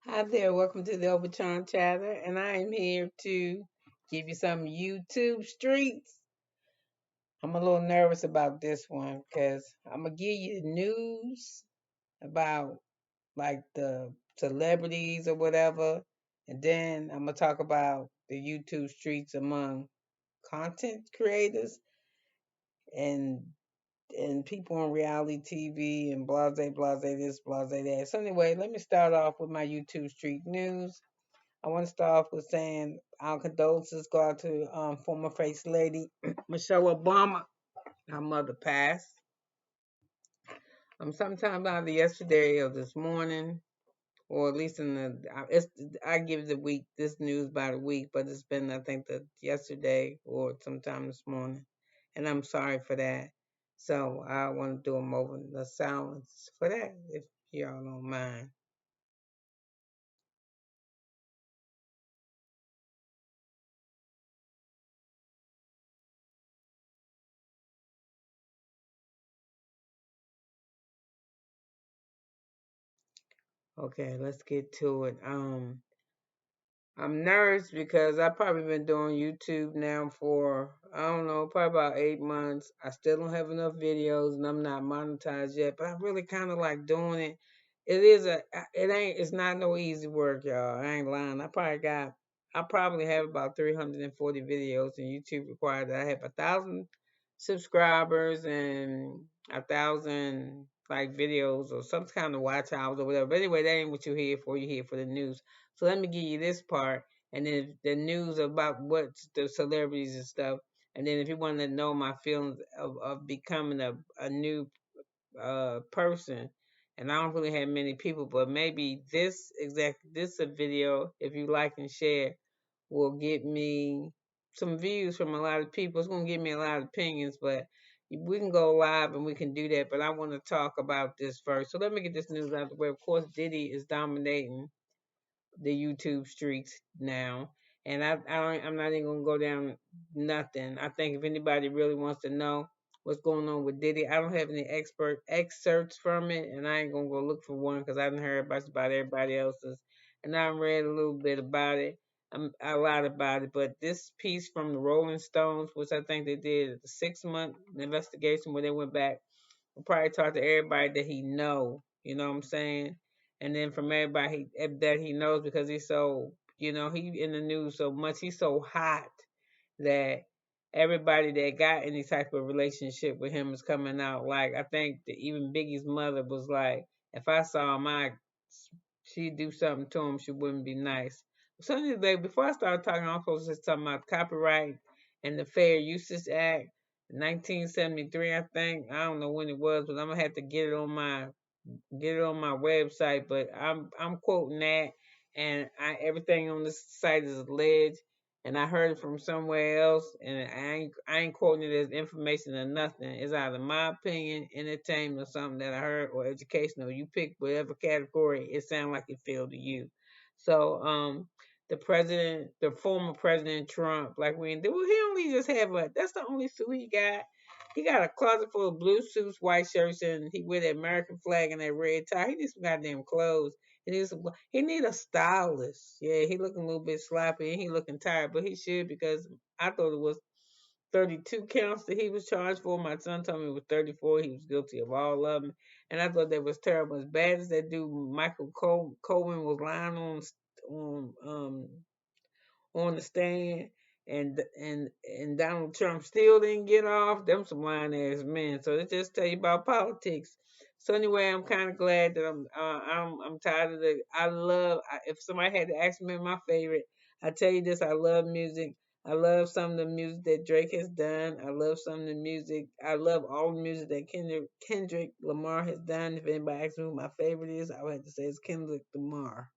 Hi there, welcome to the Obachanchatter, and I am here to give you some YouTube streets. I'm a little nervous about this one because I'm gonna give you news about like the celebrities or whatever, and then I'm gonna talk about the YouTube streets among content creators and people on reality TV and blase blase this blase that. So anyway, let me start off with my YouTube street news. I want to start off with saying our condolences go out to former First Lady Michelle Obama. Her mother passed. Sometime either yesterday or this morning, or at least in the I give the week this news by the week, but it's been I think the yesterday or sometime this morning, and I'm sorry for that. So I want to do a moment of silence for that, if y'all don't mind. Okay, let's get to it. I'm nervous because I've probably been doing YouTube now for, I don't know, probably about 8 months. I still don't have enough videos and I'm not monetized yet, but I really kind of like doing it. It's not no easy work, y'all. I ain't lying. I probably have about 340 videos and YouTube required that I have 1,000 subscribers and 1,000 like videos or some kind of watch hours or whatever. But anyway, that ain't what you're here for. You're here for the news. So let me give you this part, and then the news about what the celebrities and stuff. And then if you want to know my feelings of becoming a new person, and I don't really have many people, but maybe this a video, if you like and share, will get me some views from a lot of people. It's gonna give me a lot of opinions, but we can go live and we can do that. But I want to talk about this first. So let me get this news out of the way. Of course, Diddy is dominating the YouTube streets now. And I'm not even gonna go down nothing. I think if anybody really wants to know what's going on with Diddy, I don't have any expert excerpts from it, and I ain't gonna go look for one because I haven't heard about everybody else's, and I read a little bit about it, a lot about it. But this piece from the Rolling Stones, which I think they did a 6 month investigation where they went back, will probably talk to everybody that he know. You know what I'm saying? And then from everybody that he knows because he's so, he in the news so much. He's so hot that everybody that got any type of relationship with him is coming out. Like I think that even Biggie's mother was like, if I saw him, she'd do something to him. She wouldn't be nice. So anyway, before I start talking, I'm supposed to talk about copyright and the Fair Usage Act, 1973, I think. I don't know when it was, but I'm gonna have to get it on my website, but I'm quoting that, and everything on this site is alleged, and I heard it from somewhere else, and I ain't quoting it as information or nothing. It's either my opinion, entertainment, or something that I heard, or educational. You pick whatever category it sounds like it feel to you. So the former President Trump, like he only just have that's the only suit he got. He got a closet full of blue suits, white shirts, and he wear the American flag and that red tie. He needs some goddamn clothes. He need a stylist. Yeah, he looking a little bit sloppy and he looking tired, but he should because I thought it was 32 counts that he was charged for. My son told me it was 34. He was guilty of all of them, and I thought that was terrible. As bad as that dude Michael Cohen was lying on on the stand, and Donald Trump still didn't get off. Them some lying ass men. So it just tell you about politics. So anyway, I'm kind of glad that I'm tired of the. If somebody had to ask me my favorite, I tell you this: I love music. I love some of the music that Drake has done. I love some of the music. I love all the music that Kendrick Lamar has done. If anybody asks me who my favorite is, I would have to say it's Kendrick Lamar.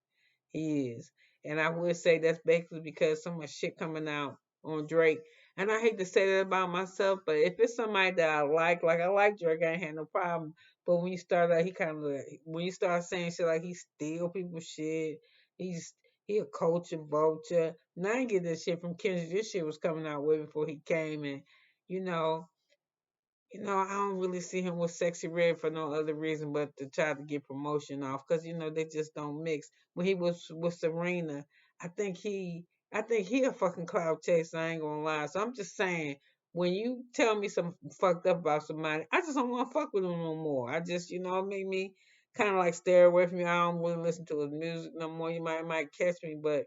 He is. And I would say that's basically because so much shit coming out on Drake. And I hate to say that about myself, but if it's somebody that like I like Drake, I ain't had no problem. But when you start out, when you start saying shit like he steal people's shit, he a culture vulture. Now I ain't get this shit from Kendrick. This shit was coming out way before he came, and you know I don't really see him with Sexy Red for no other reason but to try to get promotion off, because they just don't mix. When he was with Serena, I think he, I think he a fucking cloud chaser. I ain't gonna lie. So I'm just saying, when you tell me some fucked up about somebody, I just don't want to fuck with him no more. I just, it made me kind of like stay away from me. I don't really listen to his music no more. You might catch me, but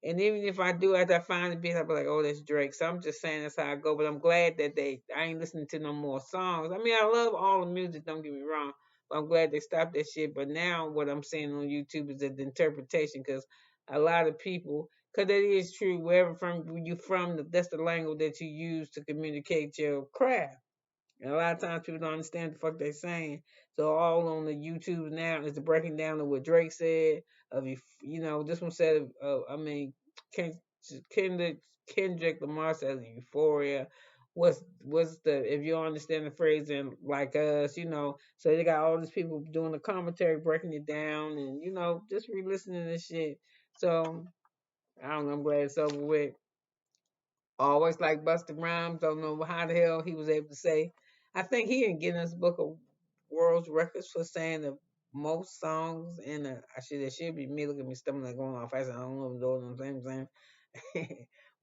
and even if I do, after I find the beat, I'll be like, oh, that's Drake. So I'm just saying that's how I go. But I'm glad that I ain't listening to no more songs. I mean, I love all the music, don't get me wrong. But I'm glad they stopped that shit. But now what I'm seeing on YouTube is the interpretation, because a lot of people, because that is true, wherever from you from, that's the language that you use to communicate your craft. And a lot of times people don't understand the fuck they saying. So all on the YouTube now is the breaking down of what Drake said. Of this one said, I mean, Ken, Kendrick Kendrick Lamar says Euphoria. What's the, if you don't understand the phrase, and like us, so they got all these people doing the commentary, breaking it down, and just re-listening to this shit. So I don't know. I'm glad it's over with. Always like Busta Rhymes. Don't know how the hell he was able to say. I think he in Guinness Book of World Records for saying the most songs in a. It should be me. Look at me stomach like going off. I said I don't know what I'm saying.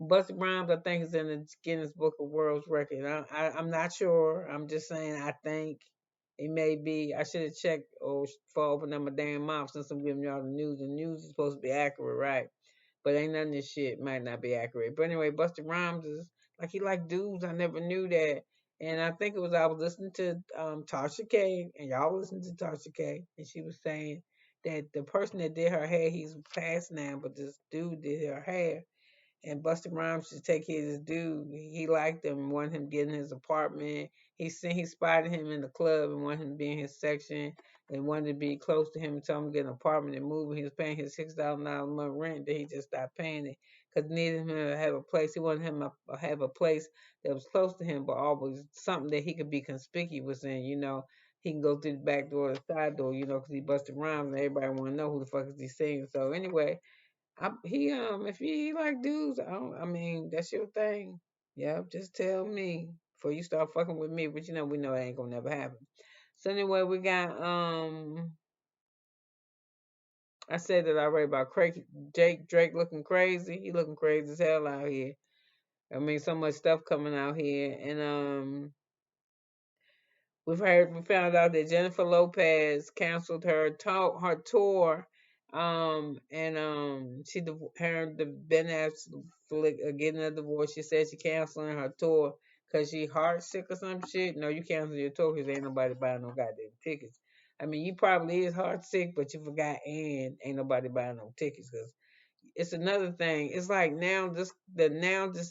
Busta Rhymes, I think, is in the Guinness Book of World Records. I'm not sure. I'm just saying. I think it may be. I should have checked or for opening up my damn mouth, since I'm giving y'all the news. The news is supposed to be accurate, right? But ain't none of this shit might not be accurate. But anyway, Busta Rhymes is like, he like dudes. I never knew that. And I think it was, I was listening to Tasha K, and y'all listened to Tasha K, and she was saying that the person that did her hair, he's passed now, but this dude did her hair, and Busta Rhymes should take care of this dude. He liked him, wanted him to get in his apartment. He spotted him in the club and wanted him to be in his section, and wanted to be close to him and told him to get an apartment and move. He was paying his $6,000 a month rent. Then he just stopped paying it because he needed him to have a place. He wanted him to have a place that was close to him, but always something that he could be conspicuous in. He can go through the back door or the side door. Because he busted rhymes and everybody want to know who the fuck is he singing. So anyway, if he like dudes, I mean, that's your thing. Yep, just tell me before you start fucking with me. But we know that ain't gonna never happen. So anyway, we got I said that already about crazy Drake looking crazy. He looking crazy as hell out here. I mean, so much stuff coming out here, and we found out that Jennifer Lopez canceled her tour, and her the Ben Affleck getting a divorce. She said she canceling her tour because she heart sick or some shit. No, you cancel your tour because ain't nobody buying no goddamn tickets. I mean, you probably is heart sick, but you forgot, and ain't nobody buying no tickets because it's another thing. It's like now this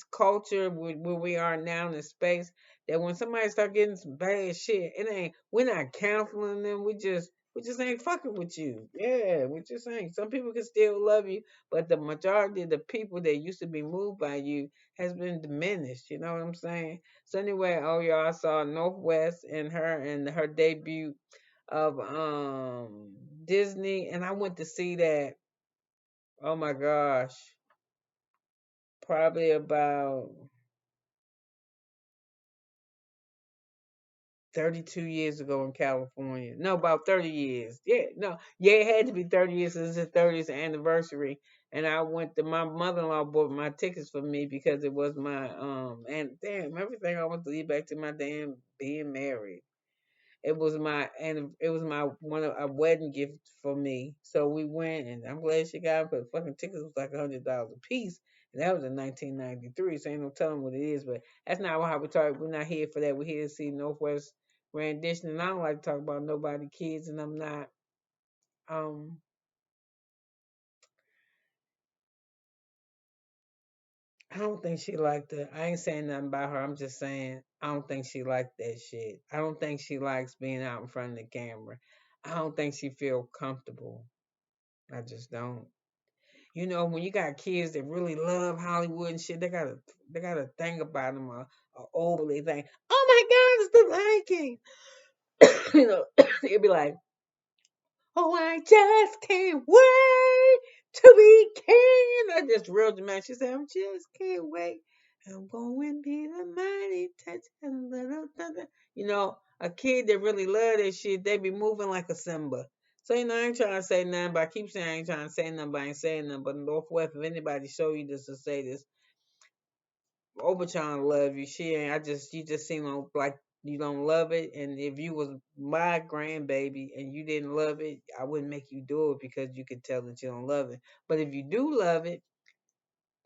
culture where we are now in space, that when somebody start getting some bad shit, we're not counseling them. We just ain't fucking with you. Yeah, we just ain't. Some people can still love you, but the majority of the people that used to be moved by you has been diminished. You know what I'm saying? So anyway, oh y'all, I saw Northwest and her debut of Disney, and I went to see that. Oh my gosh. Probably about 32 years ago in California. No, about 30 years. Yeah, no. Yeah, it had to be 30 years since it's 30th anniversary. And my mother-in-law bought my tickets for me because it was my and damn, everything I want to leave back to my damn being married. It was my one of a wedding gift for me. So we went, and I'm glad she got it, but fucking tickets was like $100 a piece, and that was in 1993. So ain't no telling what it is. But that's not how we talk. We're not here for that. We're here to see Northwest rendition, and I don't like to talk about nobody kids, and I'm not. Um, I don't think she liked it. I ain't saying nothing about her. I'm just saying I don't think she liked that shit. I don't think she likes being out in front of the camera. I don't think she feel comfortable. I just don't. When you got kids that really love Hollywood and shit, they got a thing about them, a overly thing. Oh my God, it's the Lion King. It'd be like, oh, I just can't wait to be king. I just real dramatic. She said, I just can't wait. I'm going to be the mighty touch and little thunder. You know, a kid that really love that shit, they be moving like a Simba. So, you know, I ain't trying to say nothing, but I keep saying I ain't trying to say nothing, but I ain't saying nothing. But Northwest, if anybody show you this or say this, Obachan love you. She ain't, you just seem like you don't love it. And if you was my grandbaby and you didn't love it, I wouldn't make you do it because you could tell that you don't love it. But if you do love it,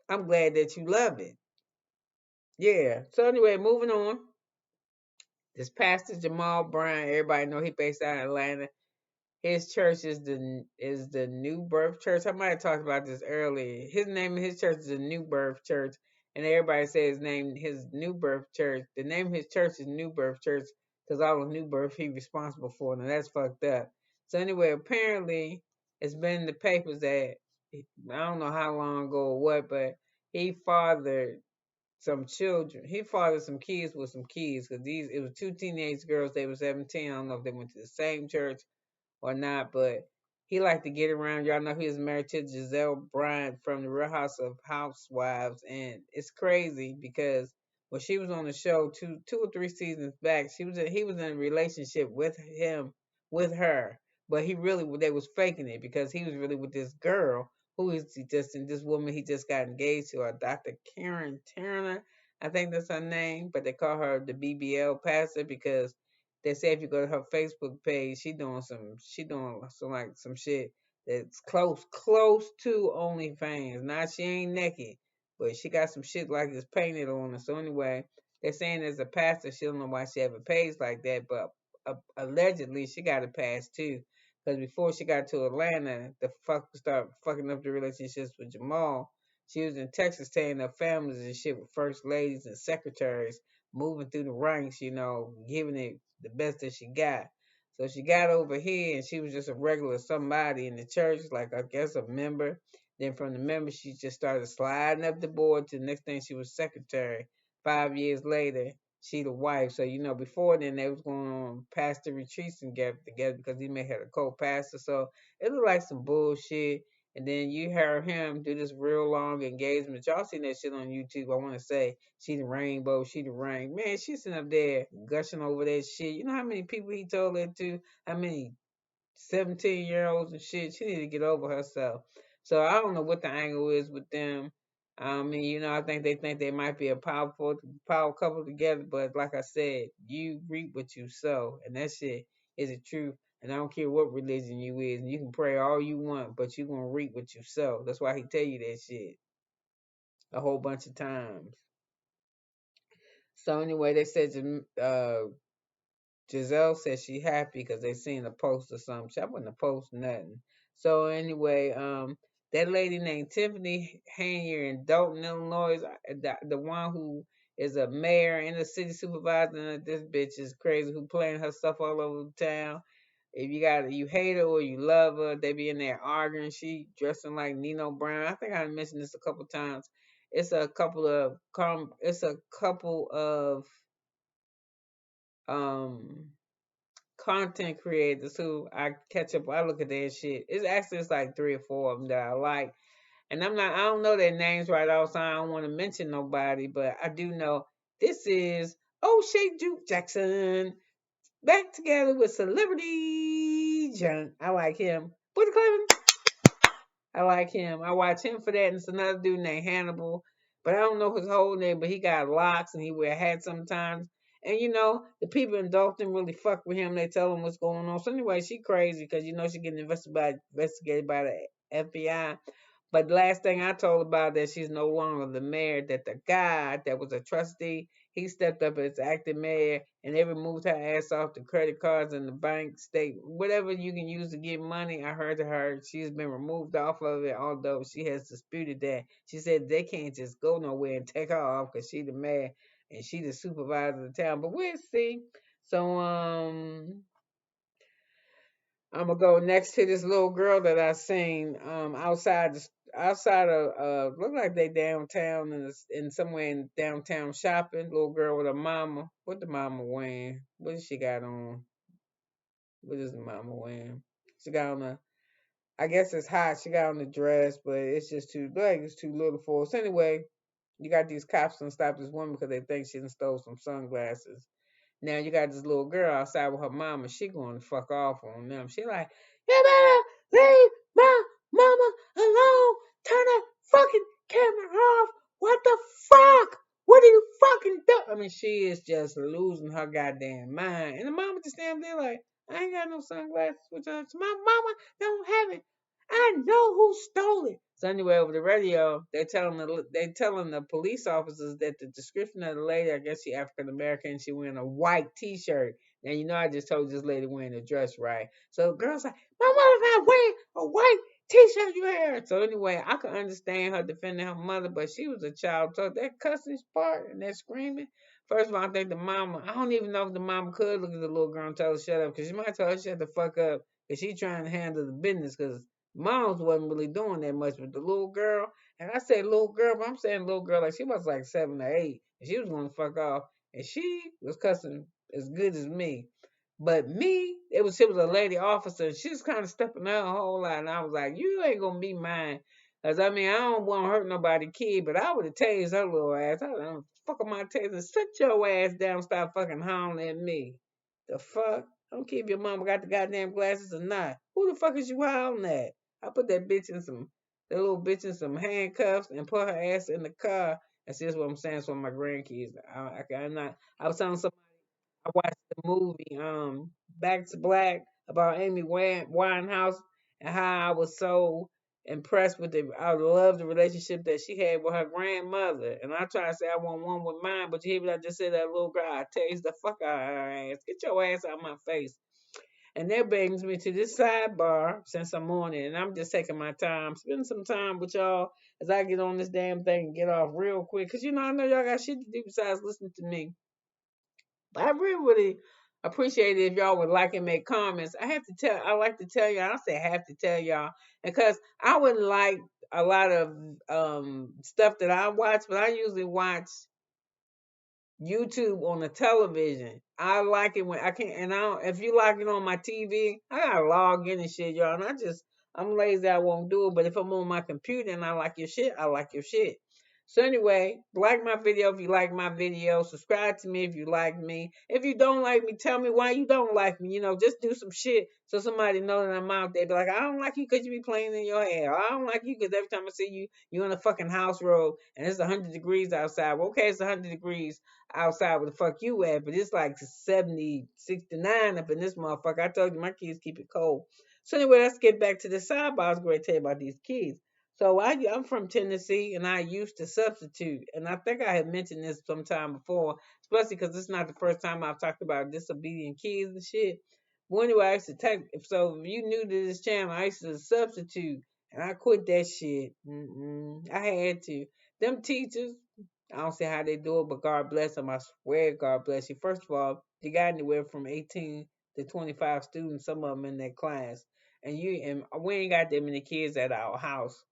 I'm glad that you love it. Yeah. So anyway, moving on. This Pastor Jamal Bryant, everybody know he based out of Atlanta. His church is the New Birth Church. I might have talked about this earlier. His name of his church is the New Birth Church, and everybody says his New Birth Church. The name of his church is New Birth Church because all the new birth he responsible for. Now that's fucked up. So anyway, apparently it's been in the papers that I don't know how long ago or what, but he fathered some children. He fathered some kids with some kids because these it was two teenage girls. They were 17. I don't know if they went to the same church or not, but he liked to get around. Y'all know he was married to Giselle Bryant from the Real House of Housewives, and it's crazy because when she was on the show two or three seasons back, he was in a relationship with with her, but they was faking it because he was really with this girl who is just and this woman he just got engaged to, Dr. Karen Turner, I think that's her name, but they call her the BBL pastor because they say if you go to her Facebook page, she doing some like some shit that's close to OnlyFans. Now she ain't naked, but she got some shit like this painted on her. So anyway, they're saying as a pastor, she don't know why she have a page like that, but allegedly she got a pass too. Because before she got to Atlanta, the fuck start fucking up the relationships with Jamal. She was in Texas taking up families and shit with first ladies and secretaries, moving through the ranks, you know, giving it the best that she got. So she got over here and she was just a regular somebody in the church, like I guess a member. Then from the member, she just started sliding up the board to the next thing she was secretary. 5 years later, she the wife. So, you know, before then they was going on pastor retreats and get together because he made her the co-pastor. So it looked like some bullshit. And then you heard him do this real long engagement. Y'all seen that shit on YouTube. I want to say she the rainbow, she the rain. Man, she's sitting up there gushing over that shit. You know how many people he told that to? How many 17-year-olds and shit? She need to get over herself. So I don't know what the angle is with them. I mean, you know, I think they might be a power couple together, but like I said, you reap what you sow, and that shit is the truth. And I don't care what religion you is, and you can pray all you want, but you gonna reap what you sow. That's why he tell you that shit a whole bunch of times. So anyway, they said Giselle said she happy because they seen a post or something. I wouldn't have posted nothing. So anyway, that lady named Tiffany Hanier in Dalton, Illinois, the one who is a mayor and a city supervisor. This bitch is crazy. Who playing her stuff all over the town. If you hate her or you love her, they be in there arguing. She dressing like Nino Brown. I think I mentioned this a couple times. It's a couple of um content creators who I catch up. I look at their shit. It's like three or four of them that I like, and I don't know their names right off, so I don't want to mention nobody, but I do know this is O'Shea Juke Jackson back together with Celebrity Junk. I like him. Put the Cleveland. I like him. I watch him for that. And it's another dude named Hannibal, but I don't know his whole name. But he got locks and he wear hats sometimes. And you know, the people in Dalton really fuck with him. They tell him what's going on. So anyway, she crazy because you know she getting investigated by the FBI. But the last thing I told about that she's no longer the mayor, that the guy that was a trustee, he stepped up as acting mayor and they removed her ass off the credit cards and the bank state, whatever you can use to get money. I heard to her, she's been removed off of it, although she has disputed that. She said they can't just go nowhere and take her off because she the mayor and she the supervisor of the town. But we'll see. So I'm gonna go next to this little girl that I seen outside of look like they downtown in somewhere in downtown shopping. Little girl with a mama. What the mama wearing? What does she got on? What is the mama wearing? She got on a. I guess it's hot. She got on the dress, but it's just too like it's too little for us. Anyway, You got these cops gonna stop this woman because they think she done stole some sunglasses. Now you got this little girl outside with her mama. She going to fuck off on them. She like, you better leave my mama alone. Turn that fucking camera off. What the fuck? What are you fucking doing? I mean, she is just losing her goddamn mind. And the mama just stand there like, I ain't got no sunglasses. Which my mama don't have it. I know who stole it. So anyway, over the radio, they telling the police officers that the description of the lady, I guess she African American, she wearing a white T-shirt. Now you know I just told this lady wearing a dress, right? So the girl's like, my mother's not wearing a white T-shirt you wear. So anyway, I can understand her defending her mother, but she was a child. So that cussing part and that screaming. First of all, I think the mama. I don't even know if the mama could look at the little girl and tell her shut up, because she might tell her shut the fuck up, because she trying to handle the business. Because moms wasn't really doing that much with the little girl. And I say little girl, but I'm saying little girl like she was like 7 or 8, and she was going to fuck off, and she was cussing as good as me. But me, she was a lady officer, and she was kind of stepping out a whole lot, and I was like, you ain't gonna be mine. Cause I mean, I don't want to hurt nobody kid, but I would have tased her little ass. I don't fuck on my taser. Sit your ass down, stop fucking hollering at me. The fuck? I don't care if your mama got the goddamn glasses or not. Who the fuck is you hollering at? I put that little bitch in some handcuffs and put her ass in the car. And see, that's what I'm saying. So my grandkids, I'm not. I was telling somebody I watched the movie Back to Black about Amy Winehouse and how I was so impressed with it. I love the relationship that she had with her grandmother. And I try to say I want one with mine, but you hear what I just said, that little girl, I taste the fuck out of her ass. Get your ass out of my face. And that brings me to this sidebar since I'm on it, and I'm just taking my time, spending some time with y'all as I get on this damn thing and get off real quick. Cause I know y'all got shit to do besides listening to me. But I really appreciate it if y'all would like and make comments. I like to tell y'all, I say have to tell y'all, because I would like a lot of stuff that I watch, but I usually watch YouTube on the television. I like it when I can, and I don't, if you like it on my TV, I gotta log in and shit, y'all. And I'm lazy, I won't do it. But if I'm on my computer and I like your shit, I like your shit. So anyway, like my video if you like my video. Subscribe to me if you like me. If you don't like me, tell me why you don't like me. Just do some shit so somebody know that I'm out there. Be like, I don't like you because you be playing in your hair. I don't like you because every time I see you, you're in a fucking house robe and it's 100 degrees outside. Well, okay, it's 100 degrees outside where the fuck you at, but it's like 70, 69 up in this motherfucker. I told you my kids keep it cold. So anyway, let's get back to the sidebar. I was going to tell you about these kids. So I'm from Tennessee, and I used to substitute, and I think I had mentioned this sometime before, especially because this is not the first time I've talked about disobedient kids and shit. Well, anyway, I used to take. So if you new to this channel, I used to substitute, and I quit that shit. I had to. Them teachers, I don't see how they do it, but God bless them. I swear, God bless you. First of all, you got anywhere from 18 to 25 students, some of them in that class, and we ain't got that many kids at our house.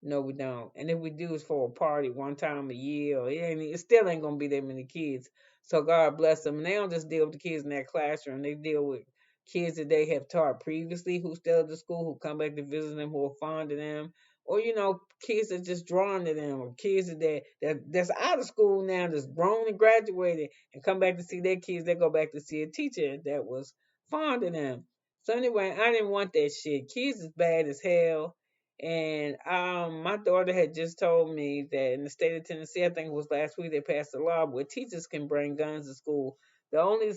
No, we don't. And if we do, it's for a party one time a year, or it still ain't gonna be that many kids. So God bless them. And they don't just deal with the kids in that classroom; they deal with kids that they have taught previously, who still at the school, who come back to visit them, who are fond of them, or kids that just drawn to them, or kids that's out of school now, that's grown and graduated, and come back to see their kids. They go back to see a teacher that was fond of them. So anyway, I didn't want that shit. Kids is bad as hell. And my daughter had just told me that in the state of Tennessee, I think it was last week, they passed a law where teachers can bring guns to school. The only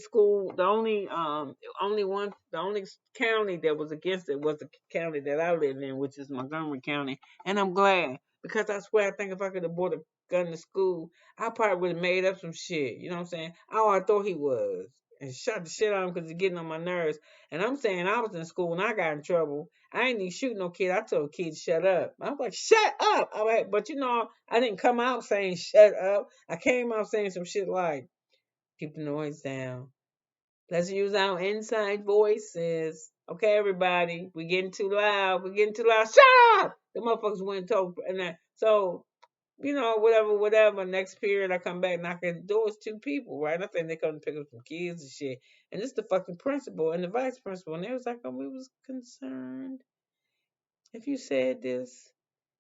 county that was against it was the county that I live in, which is Montgomery County. And I'm glad, because I swear, I think if I could have brought a gun to school, I probably would have made up some shit. You know what I'm saying? Oh, I thought he was. And shot the shit out of him because he's getting on my nerves. And I'm saying I was in school and I got in trouble. I ain't even shoot no kid. I told a kid to shut up. I was like, shut up. But I didn't come out saying shut up. I came out saying some shit like, keep the noise down. Let's use our inside voices. Okay, everybody. We're getting too loud. We're getting too loud. Shut up! The motherfuckers went and told. So, whatever. Next period, I come back, knock at the door. It's two people, right? I think they come to pick up some kids and shit. And it's the fucking principal and the vice principal. And they was like, oh, we was concerned. If you said this,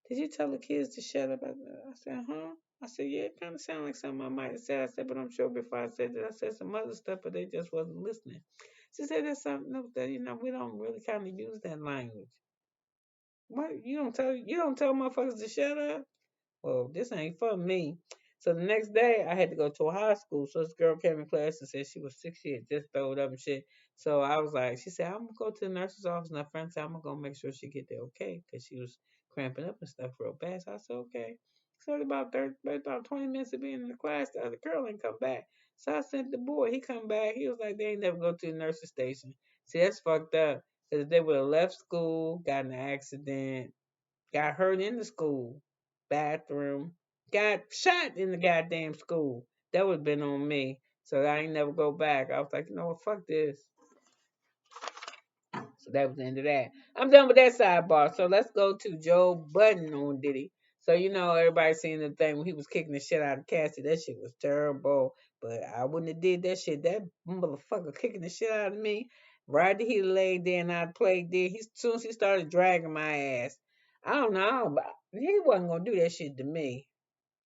did you tell the kids to shut up? I said, huh? I said, yeah, it kind of sounded like something I might have said. I said, but I'm sure before I said that, I said some other stuff, but they just wasn't listening. She said, that's something else that, we don't really kind of use that language. What? You don't tell motherfuckers to shut up? Well, this ain't for me. So the next day, I had to go to a high school. So this girl came in class and said she was sick. She had just throwed up and shit. So I was like, she said, I'm going to go to the nurse's office. And her friend said, I'm going to go make sure she get there okay. Because she was cramping up and stuff real bad. So I said, okay. So about 20 minutes of being in the class, the other girl ain't come back. So I sent the boy. He come back. He was like, they ain't never go to the nurse's station. See, that's fucked up. Because they would have left school, got in an accident, got hurt in the school bathroom, got shot in the goddamn school. That would have been on me. So I ain't never go back. I was like, you know what, fuck this. So that was the end of that. I'm done with that sidebar. So let's go to Joe Budden on Diddy. So everybody seen the thing when he was kicking the shit out of Cassie. That shit was terrible. But I wouldn't have did that shit. That motherfucker kicking the shit out of me. Right that he laid there and I played there. As soon as he started dragging my ass. I don't know, but he wasn't gonna do that shit to me.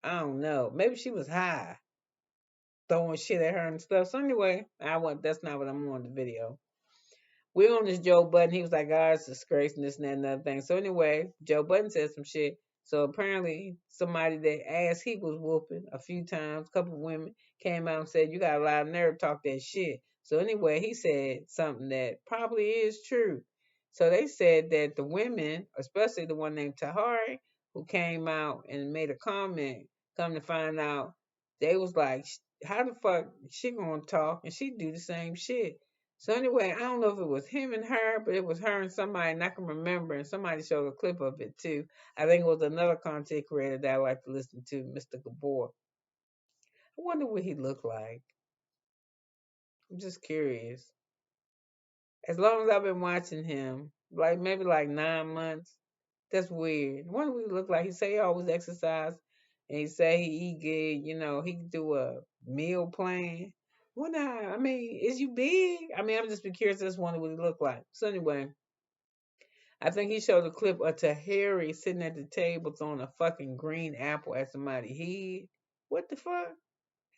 I don't know. Maybe she was high, throwing shit at her and stuff. So anyway, I want that's not what I'm on the video. We're on this Joe Budden. He was like, "God, it's disgrace and this and that and other thing." So anyway, Joe Budden said some shit. So apparently, somebody that asked he was whooping a few times, a couple of women came out and said, "You got a lot of nerve to talk that shit." So anyway, he said something that probably is true. So they said that the women, especially the one named Tahari, who came out and made a comment, come to find out, they was like, "How the fuck she gonna talk and she do the same shit?" So anyway, I don't know if it was him and her, but it was her and somebody, and I can remember, and somebody showed a clip of it too. I think it was another content creator that I like to listen to, Mr. Gabor. I wonder what he looked like. I'm just curious. As long as I've been watching him, like maybe like 9 months, that's weird. I wonder what he looked like. He say he always exercise, and he say he eat good. He can do a meal plan. Wonder how, I mean, is you big? I mean, I'm just be curious. I just wonder what he looked like. So anyway, I think he showed a clip of Tahiri sitting at the table throwing a fucking green apple at somebody. What the fuck?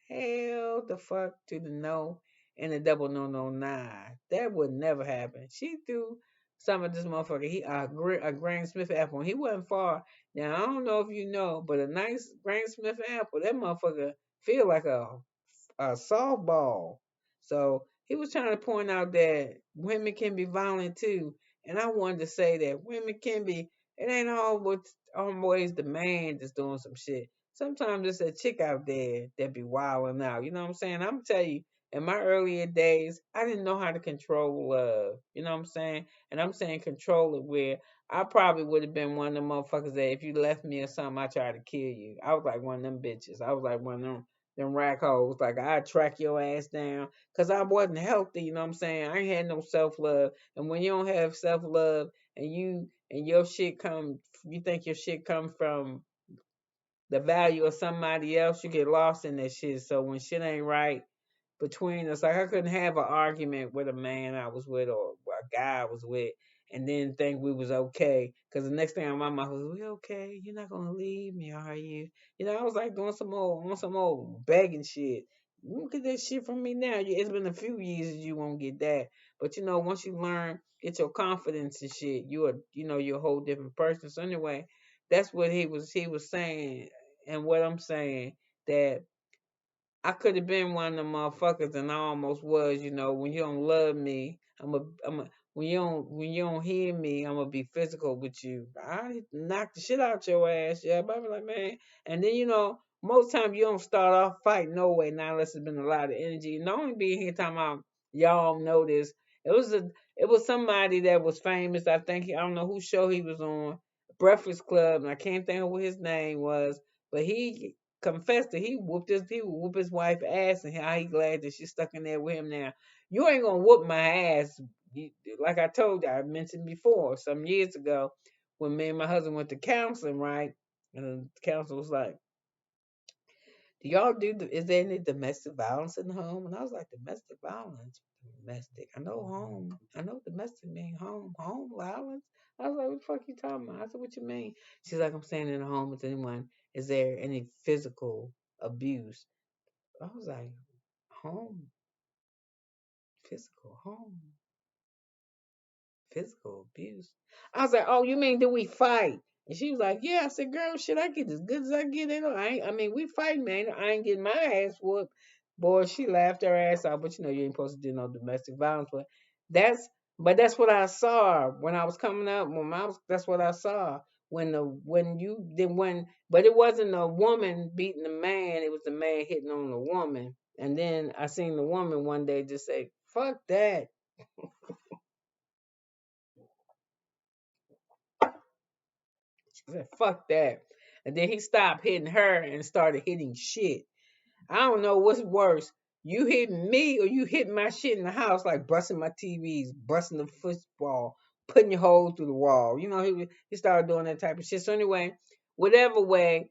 Hell the fuck to the no and the double no no nah. That would never happen. She threw some of this motherfucker. A Granny Smith apple. He wasn't far. Now I don't know if you know, but a nice Granny Smith apple, that motherfucker feel like a softball. So he was trying to point out that women can be violent too. And I wanted to say that women can be, it ain't always the man that's doing some shit. Sometimes it's a chick out there that be wilding out. You know what I'm saying? I'm tell you, in my earlier days, I didn't know how to control love. You know what I'm saying? And I'm saying control it where I probably would have been one of them motherfuckers that if you left me or something, I tried to kill you. I was like one of them bitches. I was like one of them rack holes. Like I'd track your ass down because I wasn't healthy. You know what I'm saying? I ain't had no self love. And when you don't have self love and your shit you think your shit come from the value of somebody else, you get lost in that shit. So when shit ain't right between us, like I couldn't have an argument with a man I was with or a guy I was with and then think we was okay. Because the next thing on my mouth was, we okay? You're not going to leave me, are you? I was like doing on some old begging shit. You won't get that shit from me now. It's been a few years you won't get that. But once you learn, get your confidence and shit, you're a whole different person. So anyway, that's what he was saying and what I'm saying that I could have been one of them motherfuckers, and I almost was. When you don't love me, when you don't hear me, I'm gonna be physical with you. I knock the shit out your ass, yeah. But I be like, man, and then most time you don't start off fighting no way, not unless it's been a lot of energy. And only being here talking about y'all know this. It was somebody that was famous. I think I don't know whose show he was on, Breakfast Club, and I can't think of what his name was, but he confessed that he would whoop his wife ass and how he glad that she's stuck in there with him now. You ain't gonna whoop my ass. Like I told you, I mentioned before some years ago when me and my husband went to counseling, right? And the counselor was like, "Do y'all is there any domestic violence in the home?" And I was like, "Domestic violence? Domestic. I know home. I know domestic mean home. Home violence. I was like, what the fuck you talking about? I said, what you mean? She's like, I'm staying in a home with anyone. Is there any physical abuse? I was like, home, physical, home, physical abuse. I was like, oh, you mean do we fight? And she was like, yeah. I said, girl, shit, I get as good as I get. I mean, we fight, man. I ain't getting my ass whooped. Boy, she laughed her ass off. But you know, you ain't supposed to do no domestic violence. That's, but that's what I saw when I was coming up. That's what I saw but it wasn't a woman beating the man. It was the man hitting on the woman. And then I seen the woman one day just say, fuck that. She said, fuck that. And then he stopped hitting her and started hitting shit. I don't know what's worse. You hitting me or you hitting my shit in the house, like busting my TVs, busting the football, putting your hole through the wall. You know, he started doing that type of shit. So anyway, whatever way,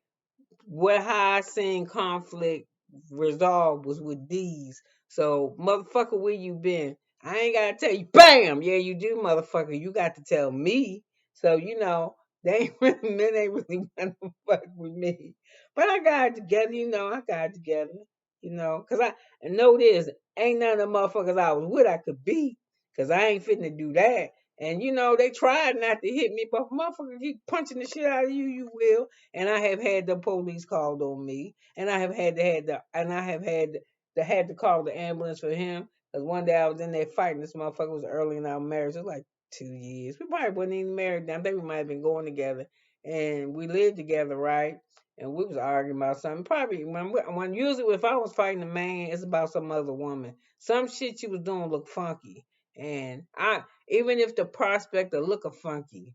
how I seen conflict resolved was with these. So, motherfucker, where you been? I ain't gotta tell you. Bam! Yeah, you do, motherfucker. You got to tell me. So you know they ain't really, men ain't really want to fuck with me. But I got it together. You know, I got it together. You know, cause I know this ain't none of the motherfuckers I was with I could be. Cause I ain't fitting to do that. And you know, they tried not to hit me, but motherfucker keep punching the shit out of you, you will. And I have had the police called on me, and I have had to call the ambulance for him. Cause one day I was in there fighting. This motherfucker was early in our marriage. It was like 2 years. We probably wasn't even married. Then. I think we might have been going together, and we lived together, right? And we was arguing about something. Probably when usually if I was fighting a man, it's about some other woman. Some shit she was doing look funky, and I even if the prospect of looking funky,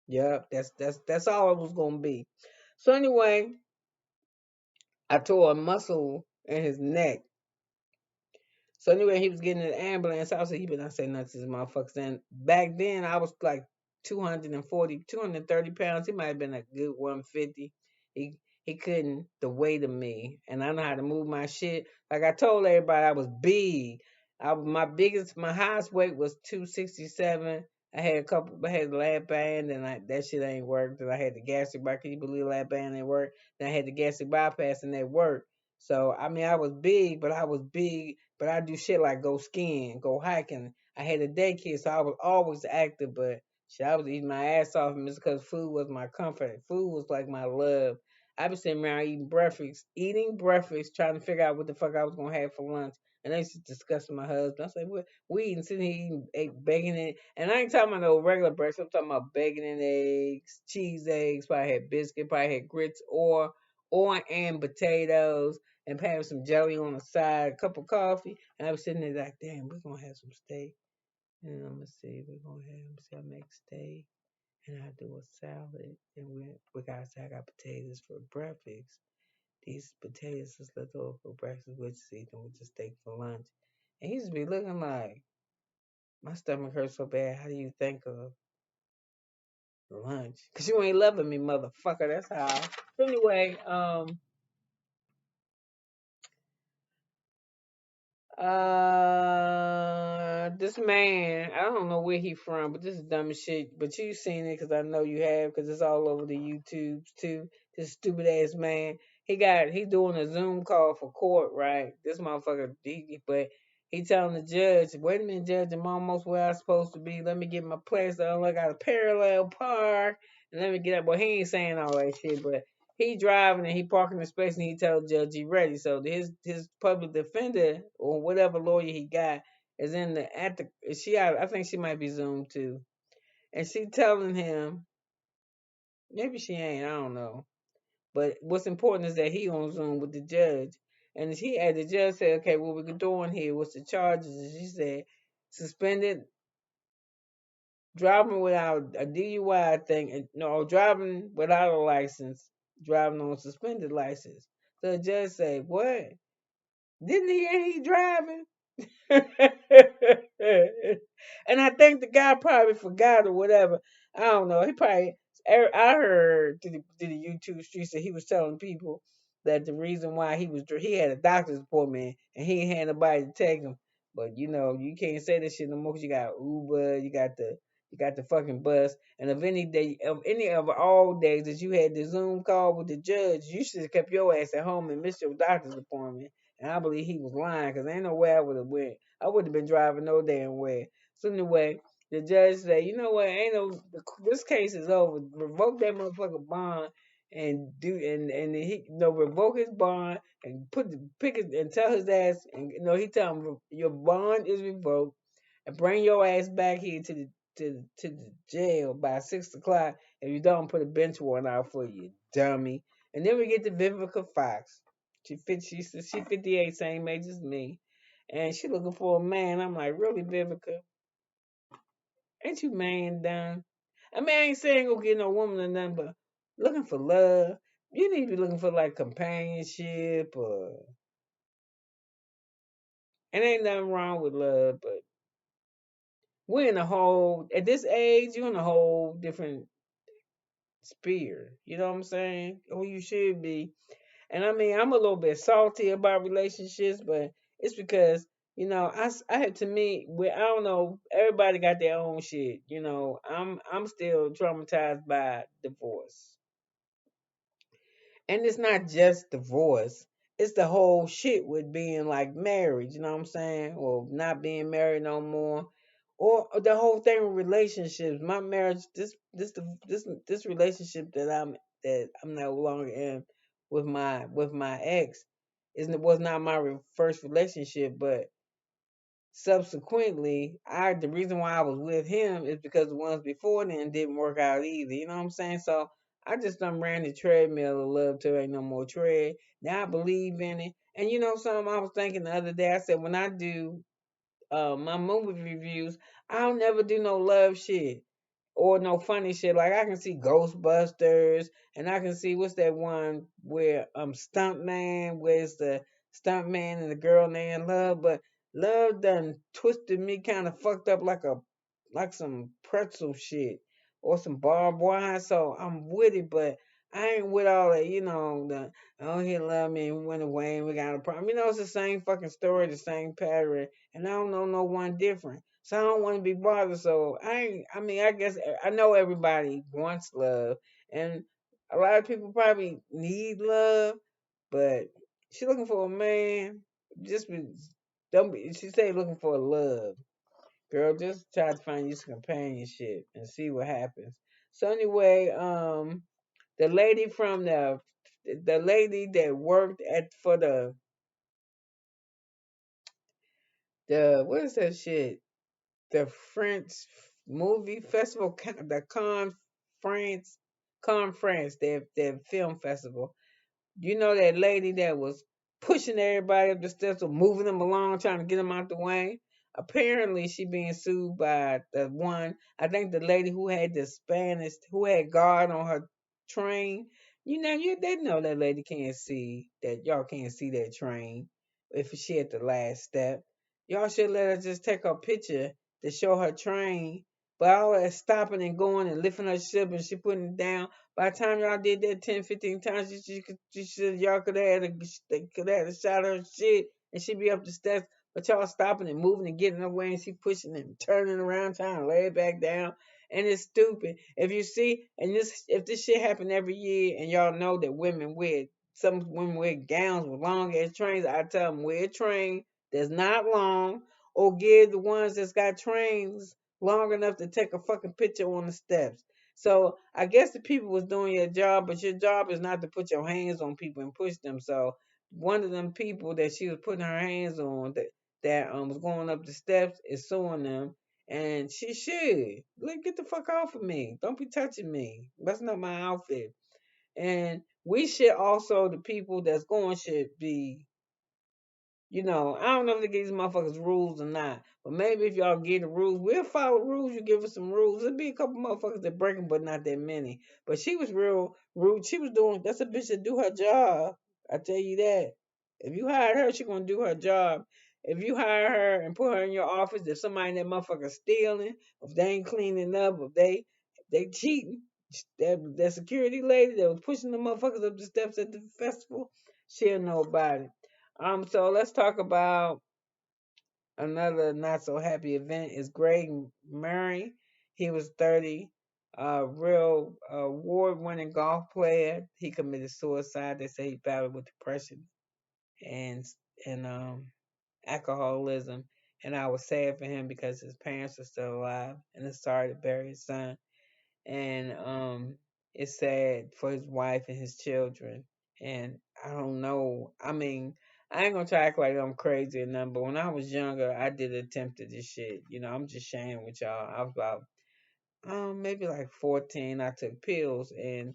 yep, that's all it was gonna be. So anyway, I tore a muscle in his neck. So anyway, he was getting in the ambulance. I said, "You better not say nothing to this motherfucker." And back then, I was like 240, 230 pounds. He might have been a good 150. He he couldn't the weight of me, and I know how to move my shit. Like I told everybody, I was big. My highest weight was 267. I had a lap band, and that shit ain't worked. And I had the gastric bypass. Can you believe lap band ain't work? Then I had the gastric bypass, and that worked. So I mean, I was big, but I do shit like go skiing, go hiking. I had a daycare, so I was always active. But shit, I was eating my ass off, and it's because food was my comfort. Food was like my love. I was sitting around eating breakfast, trying to figure out what the fuck I was gonna have for lunch. And I used to discuss with my husband. I said, "What we eating? Sitting here eating bacon and I ain't talking about no regular breakfast. I'm talking about bacon and eggs, cheese eggs. Probably had biscuit, probably had grits or and potatoes." And having some jelly on the side, a cup of coffee. And I was sitting there like, damn, we're gonna have some steak. And I'm gonna see, I make steak and I do a salad. And I got potatoes for breakfast. These potatoes is left over for breakfast, which is eating with the steak for lunch. And he used to be looking like, my stomach hurts so bad. How do you think of lunch? Cause you ain't loving me, motherfucker. That's how. So anyway, this man, I don't know where he from, but this is dumb as shit. But you seen it because I know you have, because it's all over the YouTubes too. This stupid ass man, he doing a Zoom call for court, right? This motherfucker, but he telling the judge, "Wait a minute, judge, I'm almost where I'm supposed to be. Let me get my place. I got a parallel park, and let me get up." Well, he ain't saying all that shit, but he driving and he parking the space and he tell the judge he ready. So his public defender or whatever lawyer he got is in the at the she I think she might be Zoom too. And she telling him, maybe she ain't, I don't know. But what's important is that he on Zoom with the judge. And the judge said, "Okay, what we doing here? What's the charges?" And she said, "Suspended driving without a DUI thing, no, driving without a license, driving on a suspended license." So the judge said, "What? Didn't he ain't he driving?" And I think the guy probably forgot or whatever. I don't know. I heard to the YouTube streets that he was telling people that the reason why he had a doctor's appointment and he ain't had nobody to take him. But you can't say this shit no more 'cause you got Uber, you got the fucking bus, and of any of all days that you had the Zoom call with the judge, you should have kept your ass at home and missed your doctor's appointment. And I believe he was lying because ain't no way I would have went. I wouldn't have been driving no damn way. So anyway, the judge said, you know what? Ain't no. This case is over. Revoke that motherfucker bond and he revoke his bond and pick it and tell his ass and he tell him your bond is revoked and bring your ass back here to the jail by 6 o'clock. If you don't, put a bench warrant out for you, dummy. And then we get to Vivica Fox. She's 58, same age as me, and she looking for a man. I'm like, really, Vivica? Ain't you man done? I mean, I ain't saying go get no woman or nothing, but looking for love. You need to be looking for like companionship or and ain't nothing wrong with love, but we're in a whole at this age, you're in a whole different sphere. You know what I'm saying? Who you should be. And I mean, I'm a little bit salty about relationships, but it's because I had to me. Where I don't know. Everybody got their own shit. I'm still traumatized by divorce, and it's not just divorce. It's the whole shit with being like married. You know what I'm saying? Or not being married no more, or the whole thing with relationships. My marriage, this relationship that I'm no longer in with my ex, was not my first relationship, but subsequently, the reason why I was with him is because the ones before then didn't work out either. You know what I'm saying? So I just done ran the treadmill of love till ain't no more tread. Now I believe in it. And something I was thinking the other day, I said when I do my movie reviews, I'll never do no love shit or no funny shit. Like I can see Ghostbusters, and I can see what's that one where Stuntman, where's the stuntman and the girl named Love, but Love done twisted me kind of fucked up like some pretzel shit or some barbed wire. So I'm with it, but I ain't with all that. He loved me and we went away and we got a problem. It's the same fucking story, the same pattern, and I don't know no one different. So I don't want to be bothered. So I guess I know everybody wants love, and a lot of people probably need love, but she looking for a man. Just be, don't be. She say looking for love, girl. Just try to find you some companionship and see what happens. So anyway, the lady from the lady that worked at for the what is that shit? The French movie festival, the France, Conference, their film festival. You know that lady that was pushing everybody up the steps or moving them along, trying to get them out the way? Apparently, she being sued by the one. I think the lady who had the Spanish, who had guard on her train. They know that lady can't see that y'all can't see that train if she at the last step. Y'all should let her just take a picture to show her train. But all that stopping and going and lifting her ship and she putting it down. By the time y'all did that 10, 15 times, y'all could have had a shot of her shit and she be up the steps. But y'all stopping and moving and getting away and she pushing and turning around trying to lay it back down. And it's stupid. If you see, if this shit happen every year and y'all know that some women wear gowns with long ass trains, I tell them wear a train that's not long or give the ones that's got trains long enough to take a fucking picture on the steps. So I guess the people was doing your job, but your job is not to put your hands on people and push them. So one of them people that she was putting her hands on that was going up the steps is suing them, and she should get the fuck off of me. Don't be touching me. That's not my outfit. And we should also the people that's going should be I don't know if they give these motherfuckers rules or not, but maybe if y'all get the rules, we'll follow rules. You give us some rules. There'll be a couple motherfuckers that break them, but not that many. But she was real rude. She was doing, that's a bitch that do her job. I tell you that. If you hire her, she gonna do her job. If you hire her and put her in your office, if somebody in that motherfucker stealing, if they ain't cleaning up, if they cheating, that security lady that was pushing the motherfuckers up the steps at the festival, she'll know about it. So let's talk about another not so happy event is Greg Murray. He was 30, real award-winning golf player. He committed suicide. They say he battled with depression and and alcoholism. And I was sad for him because his parents are still alive, and it's sorry to bury his son. And it's sad for his wife and his children. And I don't know. I mean, I ain't gonna try to act like I'm crazy or nothing, but when I was younger, I did attempt this shit. I'm just sharing with y'all. I was about maybe like 14. I took pills, and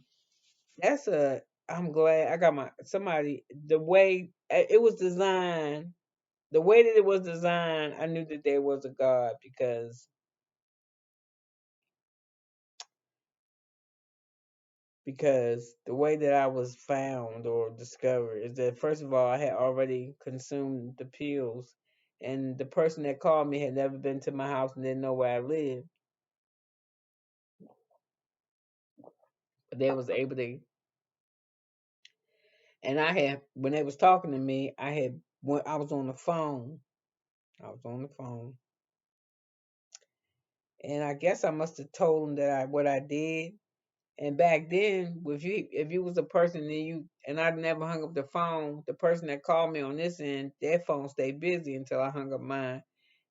that's a. I'm glad I got my somebody the way it was designed. The way that it was designed, I knew that there was a God because the way that I was found or discovered is that first of all I had already consumed the pills, and the person that called me had never been to my house and didn't know where I lived. But they was able to, and I had when they was talking to me, I had when I was on the phone. I was on the phone, and I guess I must have told them that I what I did. And back then, if you was a person and I never hung up the phone, the person that called me on this end, their phone stayed busy until I hung up mine.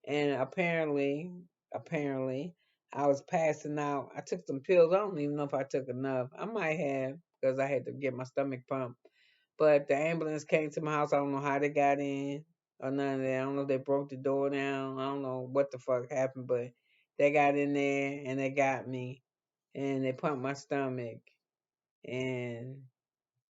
And apparently, I was passing out. I took some pills. I don't even know if I took enough. I might have because I had to get my stomach pumped. But the ambulance came to my house. I don't know how they got in or none of that. I don't know if they broke the door down. I don't know what the fuck happened, but they got in there and they got me and they pumped my stomach, and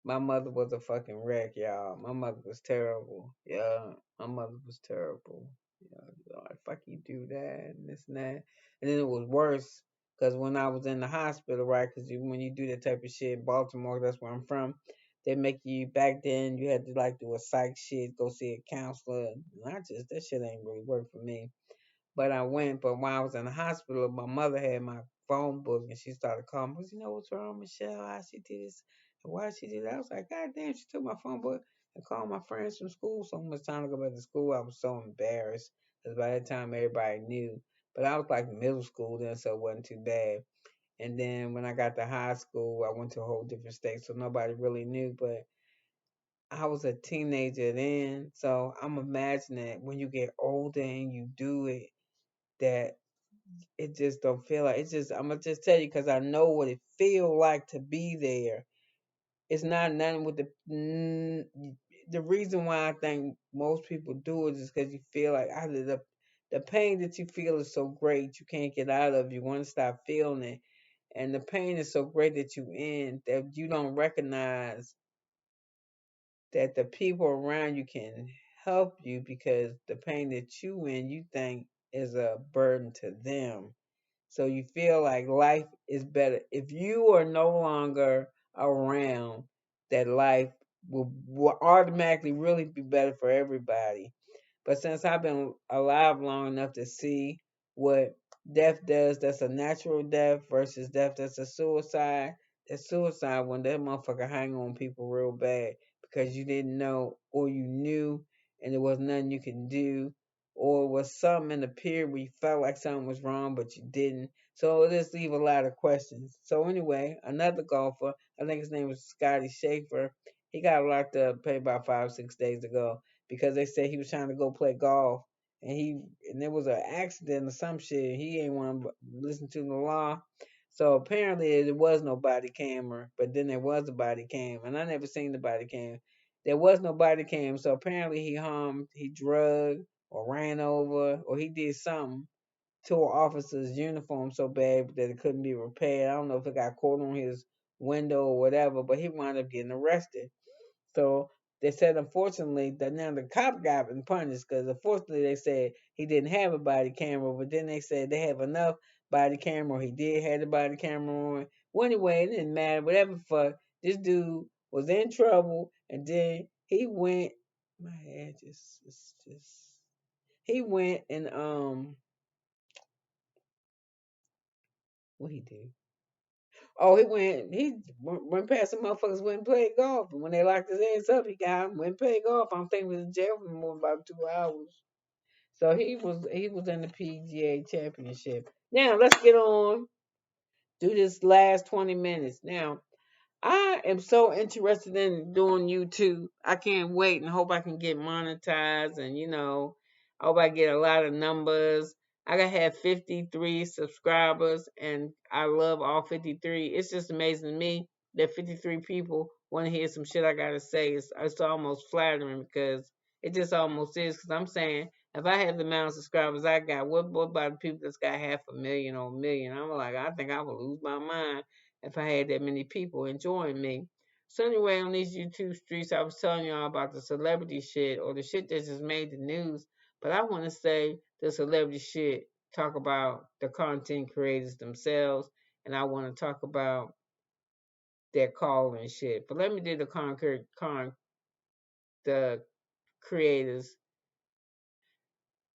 my mother was a fucking wreck, y'all. My mother was terrible. Yeah, my mother was terrible. Yeah, like, fuck you do that and this and that. And then it was worse because when I was in the hospital, right? Because when you do that type of shit in Baltimore, that's where I'm from. They make you back then. You had to like do a psych shit, go see a counselor. And I just that shit ain't really work for me. But I went. But while I was in the hospital, my mother had my phone book and she started calling me. You know what's wrong, Michelle? How she did this? Why she did that? I was like, God damn, she took my phone book and called my friends from school. So much time to go back to school. I was so embarrassed because by that time everybody knew. But I was like middle school then, so it wasn't too bad. And then when I got to high school, I went to a whole different state, so nobody really knew. But I was a teenager then, so I'm imagining when you get older and you do it, that it just don't feel like it's just. I'm gonna just tell you because I know what it feel like to be there. It's not nothing with the reason why I think most people do it is because you feel like either the pain that you feel is so great you can't get out of. You want to stop feeling it, and the pain is so great that you in that you don't recognize that the people around you can help you because the pain that you in you think is a burden to them. So you feel like life is better if you are no longer around. That life will automatically really be better for everybody. But since I've been alive long enough to see what death does, that's a natural death versus death that's a suicide. That suicide when that motherfucker hang on people real bad because you didn't know or you knew and there was nothing you can do, or was something in the period where you felt like something was wrong but you didn't. So it just leave a lot of questions. So anyway, another golfer, I think his name was Scotty Schaefer. He got locked up probably about 5 6 days ago because they said he was trying to go play golf and there was an accident or some shit. He ain't want to listen to the law. So apparently there was no body camera, but then there was a body cam, and I never seen the body cam. There was no body cam, so apparently he harmed, he drugged or ran over or he did something to an officer's uniform so bad that it couldn't be repaired. I don't know if it got caught on his window or whatever, but he wound up getting arrested. So they said, unfortunately, that now the cop got been punished because unfortunately they said he didn't have a body camera, but then they said they have enough body camera. Or he did have the body camera on. Well, anyway, it didn't matter. Whatever the fuck, this dude was in trouble, and then he went. My head just, it's just. He went and what he did? Oh, he went past some motherfuckers went and played golf. And when they locked his ass up, he got him, went and played golf. I'm thinking he was in jail for more than about 2 hours. So he was in the PGA Championship. Now let's get on. Do this last 20 minutes. Now I am so interested in doing YouTube. I can't wait and hope I can get monetized and I hope I get a lot of numbers. I gotta have 53 subscribers and I love all 53. It's just amazing to me that 53 people want to hear some shit I gotta say. It's almost flattering because it just almost is because I'm saying if I have the amount of subscribers I got, what about the people that's got half a million or a million? I'm like, I think I would lose my mind if I had that many people enjoying me. So anyway, on these YouTube streets, I was telling y'all about the celebrity shit or the shit that just made the news. But I want to say the celebrity shit, talk about the content creators themselves, and I want to talk about their call and shit. But let me do the creators.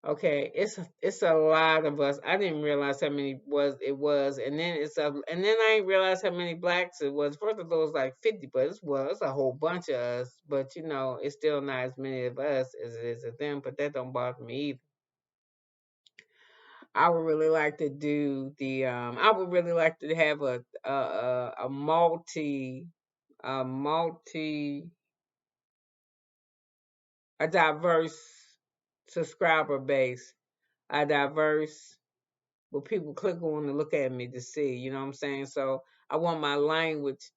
Okay, it's a lot of us. I didn't realize how many it was, and then I didn't realize how many blacks it was. First of all, it was like 50, but it's a whole bunch of us. But it's still not as many of us as it is of them. But that don't bother me either. I would really like to do the. I would really like to have a multi a diverse subscriber base, a diverse where people click on to look at me to see. You know what I'm saying? So I want my language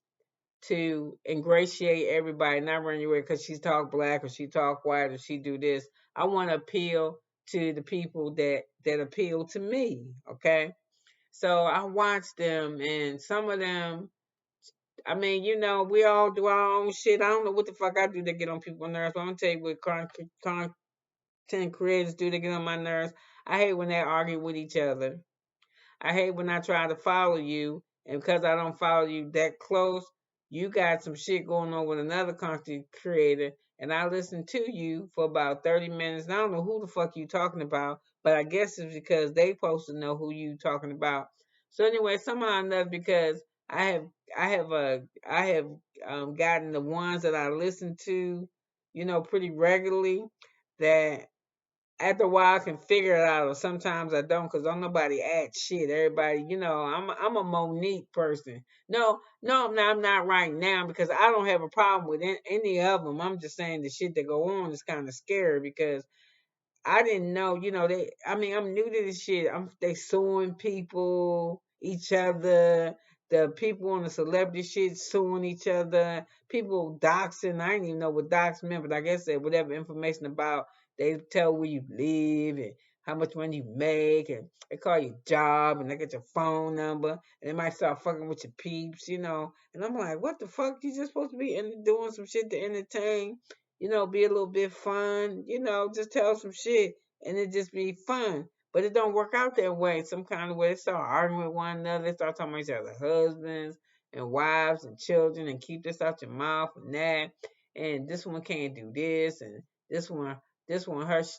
to ingratiate everybody, not run your way because she talk black or she talk white or she do this. I want to appeal to the people that appeal to me. Okay, so I watch them, and some of them. I mean, we all do our own shit. I don't know what the fuck I do to get on people's nerves. But I'm gonna tell you what content creators do to get on my nerves. I hate when they argue with each other. I hate when I try to follow you, and because I don't follow you that close, you got some shit going on with another content creator, and I listen to you for about 30 minutes. And I don't know who the fuck you talking about, but I guess it's because they supposed to know who you talking about. So anyway, somehow or another, because I have gotten the ones that I listen to, pretty regularly, that after a while I can figure it out, or sometimes I don't, cause don't nobody add shit. Everybody, I'm a Monique person. No, no, I'm not right now because I don't have a problem with any of them. I'm just saying the shit that go on is kind of scary because I didn't know, I mean, I'm new to this shit. They suing people, each other, the people on the celebrity shit suing each other, people doxing. I didn't even know what dox meant, but I guess that whatever information about, they tell where you live and how much money you make, and they call your job and they get your phone number, and they might start fucking with your peeps. And I'm like, what the fuck? You just supposed to be doing some shit to entertain, be a little bit fun, just tell some shit and it just be fun. But it don't work out that way. Some kind of way they start arguing with one another, they start talking about each other, husbands and wives and children, and keep this out your mouth and that. And this one can't do this, and this one,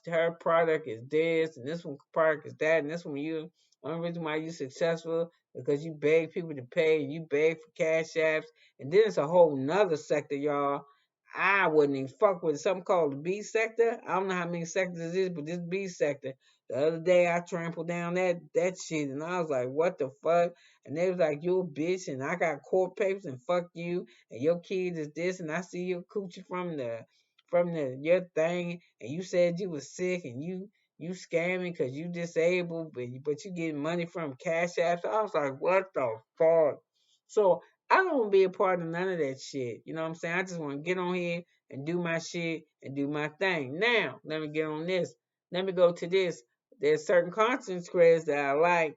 her product is this, and this one product is that, and this one only reason why you successful because you beg people to pay and you beg for cash apps, and then it's a whole nother sector, y'all. I wouldn't even fuck with something called the B sector. I don't know how many sectors it is, but this B sector. The other day I trampled down that shit, and I was like, what the fuck? And they was like, you a bitch, and I got court papers, and fuck you, and your kids is this, and I see your coochie from the your thing, and you said you was sick, and you scamming because you disabled, but you getting money from cash apps. I was like, what the fuck? So I don't want to be a part of none of that shit. You know what I'm saying? I just want to get on here and do my shit and do my thing. Now, let me get on this. Let me go to this. There's certain content creators that I like,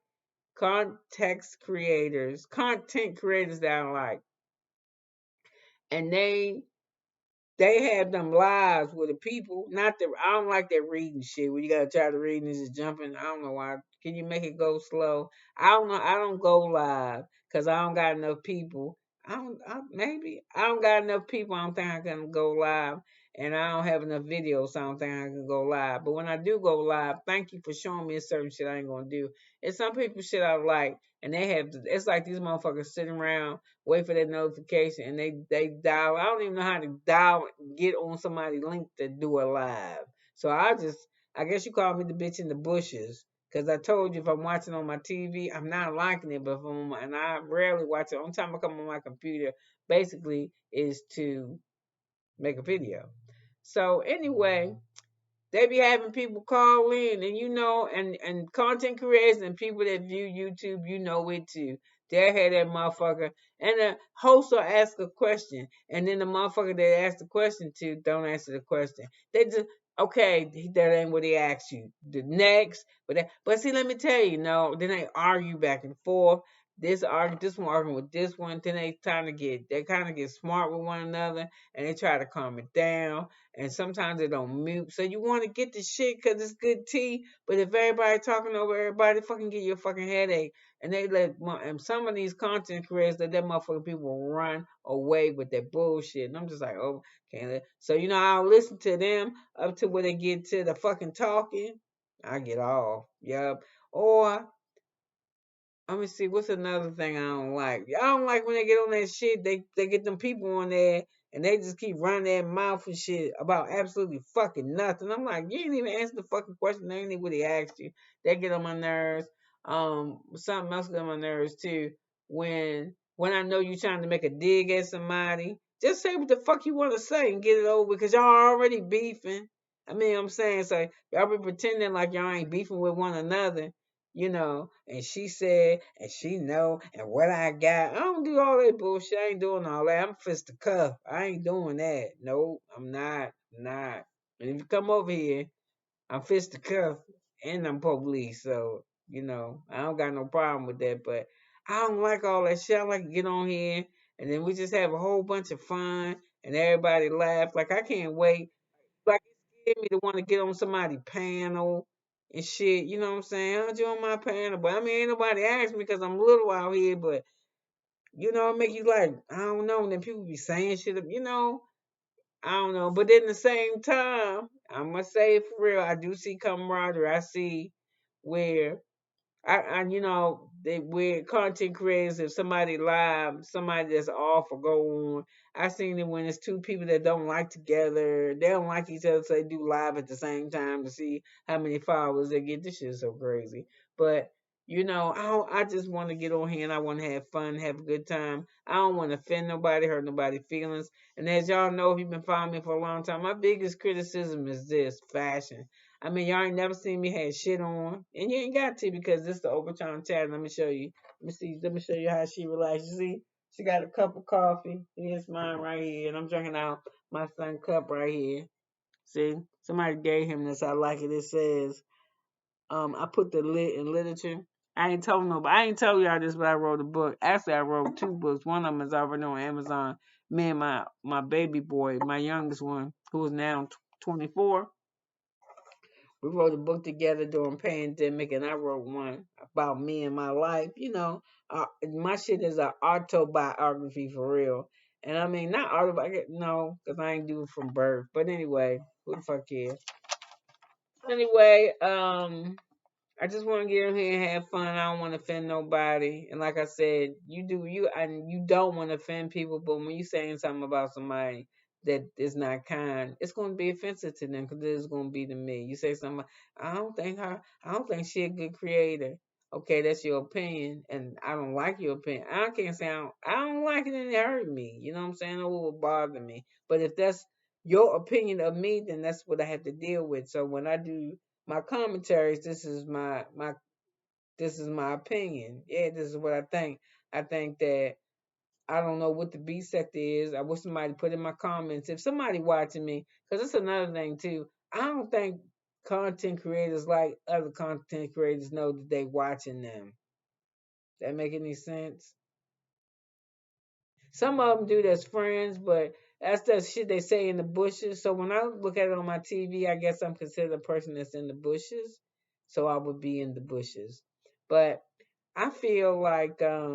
content creators that I like, and they have them lives with the people. Not that I don't like that reading shit where you gotta try to read and it's just jumping. I don't know why. Can you make it go slow? I don't know. I don't go live because I don't got enough people. Maybe I don't got enough people. I don't think I can go live, and I don't have enough videos, so I don't think I can go live. But when I do go live, thank you for showing me a certain shit I ain't gonna do. And some people shit I like, and they have. It's like these motherfuckers sitting around wait for that notification, and they dial. I don't even know how to dial get on somebody's link to do a live. So I guess you call me the bitch in the bushes. Cause I told you if I'm watching on my TV, I'm not liking it, but if I'm on my, and I rarely watch it. Only time I come on my computer, basically, is to make a video. So anyway, they be having people call in, and and content creators and people that view YouTube, it too. They'll have that motherfucker, and the host will ask a question, and then the motherfucker they ask the question to don't answer the question. They just okay, that ain't what he asked you. The next, but see, let me tell you, no, then they argue back and forth. This one arguing with this one. Then they kind of get smart with one another, and they try to calm it down, and sometimes they don't mute. So you want to get the shit because it's good tea, but if everybody talking over everybody, fucking get you a fucking headache. And they and some of these content creators that motherfucking people run away with their bullshit. And I'm just like, oh, can't let. So I'll listen to them up to where they get to the fucking talking. I get off. Yup. Or let me see. What's another thing I don't like? I don't like when they get on that shit. They get them people on there and they just keep running their mouth and shit about absolutely fucking nothing. I'm like, you didn't even answer the fucking question. They ain't what he asked you. They get on my nerves. Something else get on my nerves too. When I know you trying to make a dig at somebody, just say what the fuck you want to say and get it over because y'all already beefing. I mean, I'm saying so y'all be pretending like y'all ain't beefing with one another, and she said, and she know, and what I got. I don't do all that bullshit. I ain't doing all that. I'm fist to cuff. I ain't doing that. No, I'm not. I'm not. And if you come over here, I'm fist to cuff, and I'm police. So, I don't got no problem with that. But I don't like all that shit. I like to get on here, and then we just have a whole bunch of fun, and everybody laugh. Like, I can't wait like it scared me to want to get on somebody's panel and shit. You know what I'm saying? I'll join my panel, but I mean, ain't nobody asked me because I'm little out here. But it make you like I don't know. And then people be saying shit. I don't know. But then at the same time, I must say for real, I do see camaraderie. I see where they weird content creators. If somebody live, somebody that's off or go on. I seen it when it's two people that don't like together. They don't like each other, so they do live at the same time to see how many followers they get. This shit is so crazy. But I just want to get on here and I want to have fun, have a good time. I don't want to offend nobody, hurt nobody's feelings. And as y'all know, if you've been following me for a long time, my biggest criticism is this fashion. I mean, y'all ain't never seen me have shit on, and you ain't got to because this the Obachanchatter. Let me show you. Let me see. Let me show you how she relaxes. You see, she got a cup of coffee. Here's mine right here, and I'm drinking out my son cup right here. See, somebody gave him this. I like it. It says, I put the lit in literature. I ain't told nobody. I ain't told y'all this, but I wrote a book. Actually, I wrote two books. One of them is already on Amazon. Me and my baby boy, my youngest one, who is now 24. We wrote a book together during pandemic, and I wrote one about me and my life. My shit is an autobiography for real. And I mean, not autobiography, no, because I ain't do it from birth. But anyway, who the fuck cares? Anyway, I just want to get in here and have fun. I don't want to offend nobody. And like I said, you do you and you don't want to offend people, but when you saying something about somebody that is not kind, it's going to be offensive to them because it's going to be to me. You say something, I don't think she a good creator. Okay, that's your opinion, and I don't like your opinion. I can't say I don't like it and it hurt me. You know what I'm saying? It will bother me. But if that's your opinion of me, then that's what I have to deal with. So when I do my commentaries, this is my opinion. Yeah, this is what I think. I think that I don't know what the B sector is. I wish somebody put in my comments if somebody watching me, because it's another thing too. I don't think content creators like other content creators know that they watching them. That make any sense? Some of them do that's friends, but that's the shit they say in the bushes. So when I look at it on my TV, I guess I'm considered a person that's in the bushes. So I would be in the bushes. But I feel like I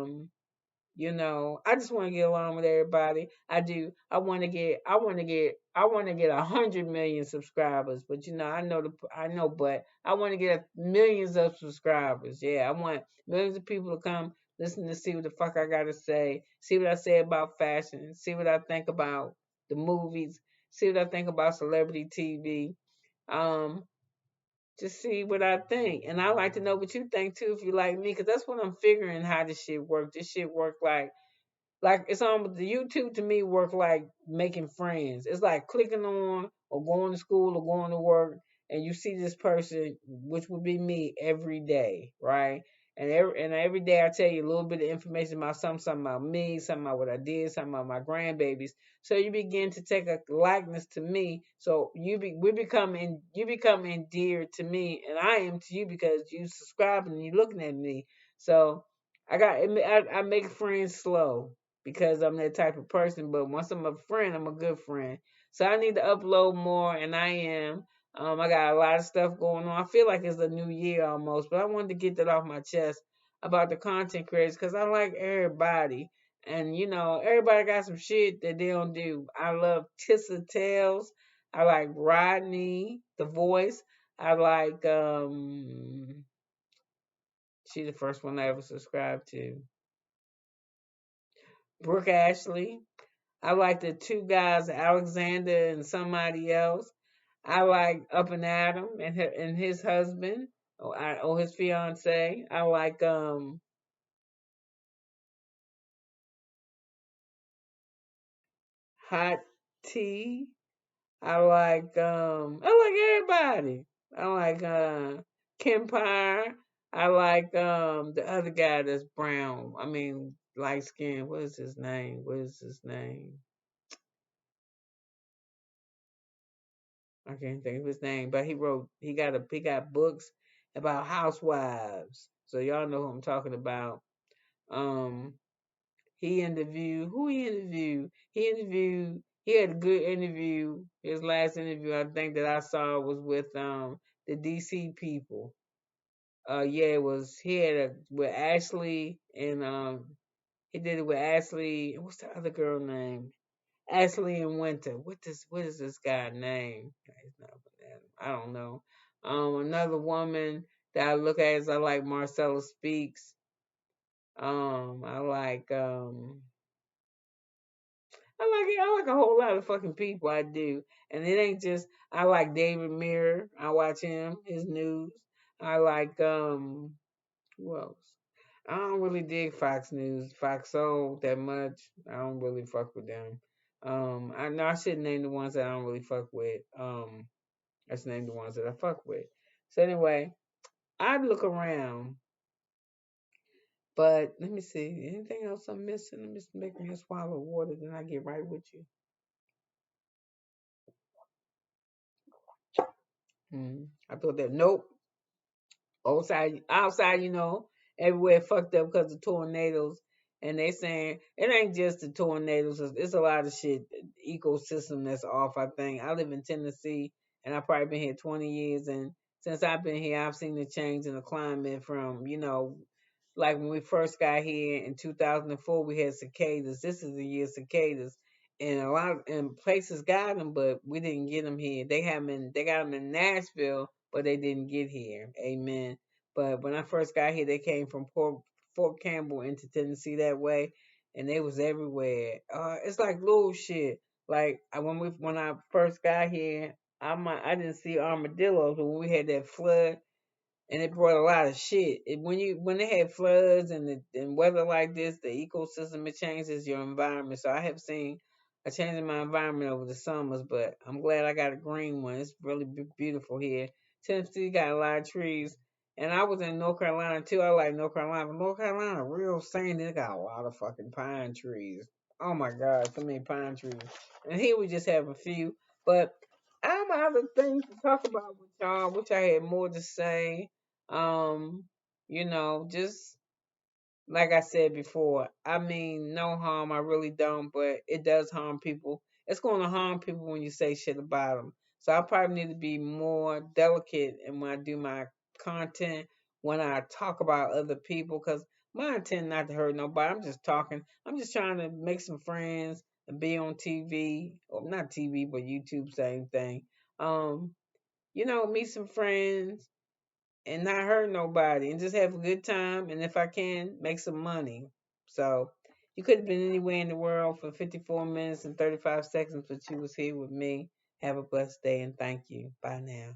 just want to get along with everybody. I do. I want to get 100 million subscribers. But I know, but I want to get millions of subscribers. Yeah, I want millions of people to come listen to see what the fuck I gotta say, see what I say about fashion, see what I think about the movies, see what I think about celebrity TV. Um, to see what I think. And I like to know what you think too, if you like me, because that's what I'm figuring how this shit work. This shit work like it's almost the YouTube to me work like making friends. It's like clicking on or going to school or going to work, and you see this person, which would be me, every day, right? And every day I tell you a little bit of information about something about me, something about what I did, something about my grandbabies. So you begin to take a likeness to me. So you become endeared to me, and I am to you because you subscribing and you looking at me. So I make friends slow because I'm that type of person. But once I'm a friend, I'm a good friend. So I need to upload more, and I am. I got a lot of stuff going on. I feel like it's a new year almost, but I wanted to get that off my chest about the content creators because I like everybody. And everybody got some shit that they don't do. I love Tissa Tales. I like Rodney, the voice. I like she the first one I ever subscribed to. Brooke Ashley. I like the two guys, Alexander and somebody else. I like Up and Adam and his husband or his fiance. I like Hot Tea. I like everybody. I like Kempire. I like the other guy that's brown. I mean light skin. What is his name? What is his name? I can't think of his name, but he got books about housewives. So y'all know who I'm talking about. Um, he interviewed who he interviewed. He had a good interview. His last interview I think that I saw was with the DC people. Yeah, it was he had a with Ashley and he did it with Ashley. What's the other girl name? Ashley in Winter. What is this guy name? I don't know. Another woman that I look at is I like Marcella Speaks. I like a whole lot of fucking people. I do, and it ain't just. I like David Mirror. I watch him his news. I like who else? I don't really dig Fox News, Fox Soul that much. I don't really fuck with them. I know I should name the ones that I don't really fuck with. Let's name the ones that I fuck with. So anyway, I'd look around, but let me see. Anything else I'm missing? Let me make me a swallow of water, then I get right with you. I thought that. Nope. Outside, everywhere fucked up because of tornadoes. And they saying it ain't just the tornadoes. It's a lot of shit. Ecosystem that's off. I think I live in Tennessee, and I've probably been here 20 years. And since I've been here, I've seen the change in the climate from like when we first got here in 2004, we had cicadas. This is the year of cicadas, and a lot and places got them, but we didn't get them here. They got them in Nashville, but they didn't get here. Amen. But when I first got here, they came from Fort Campbell into Tennessee that way, and they was everywhere. It's like little shit. Like when I first got here, I didn't see armadillos, but when we had that flood and it brought a lot of shit. When they had floods and weather like this, the ecosystem it changes your environment. So I have seen a change in my environment over the summers, but I'm glad I got a green one. It's really beautiful here. Tennessee got a lot of trees, and I was in North Carolina too. I like North Carolina. But North Carolina, real sandy. They got a lot of fucking pine trees. Oh my God, so many pine trees. And here we just have a few, but I have other things to talk about with y'all, which I had more to say. Um, just like I said before, I mean, no harm, I really don't, but it does harm people. It's going to harm people when you say shit about them. So I probably need to be more delicate in when I do my content, when I talk about other people, because my intent not to hurt nobody. I'm just talking. I'm just trying to make some friends and be on TV, or not TV, but YouTube, same thing. Um, meet some friends and not hurt nobody and just have a good time, and if I can, make some money. So you could have been anywhere in the world for 54 minutes and 35 seconds, but you was here with me. Have a blessed day and thank you. Bye now.